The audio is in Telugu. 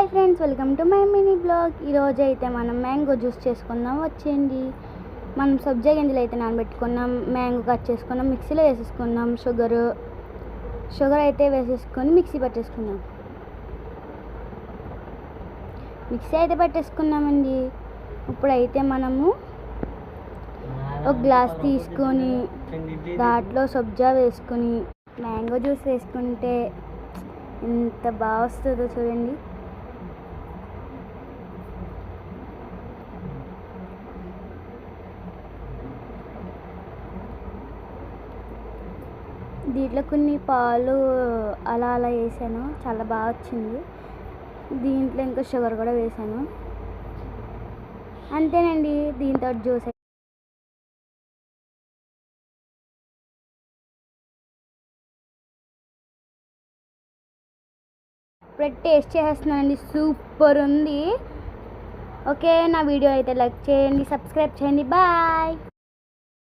Hi friends, welcome to my mini blog. ఈరోజు అయితే మనం మ్యాంగో జ్యూస్ చేసుకుందాం వచ్చేయండి. మనం సబ్జా గింజలు అయితే నానబెట్టుకున్నాం, మ్యాంగో కట్ చేసుకున్నాం, మిక్సీలో వేసేసుకున్నాం. షుగర్ అయితే వేసేసుకొని మిక్సీ పట్టేసుకున్నాం. మిక్సీ అయితే పట్టేసుకున్నామండి. ఇప్పుడైతే మనము ఒక గ్లాస్ తీసుకొని దాంట్లో సబ్జా వేసుకొని మ్యాంగో జ్యూస్ వేసుకుంటే ఎంత బాగా వస్తుందో చూడండి. దీంట్లో కొన్ని పాలు అలా వేసాను, చాలా బాగా వచ్చింది. దీంట్లో ఇంకా షుగర్ కూడా వేసాను. అంతేనండి, దీంతో జ్యూస్ ఇప్పుడు టేస్ట్ చేసేస్తున్నానండి. సూపర్ ఉంది. ఓకే, నా వీడియో అయితే లైక్ చేయండి, సబ్స్క్రైబ్ చేయండి. బాయ్.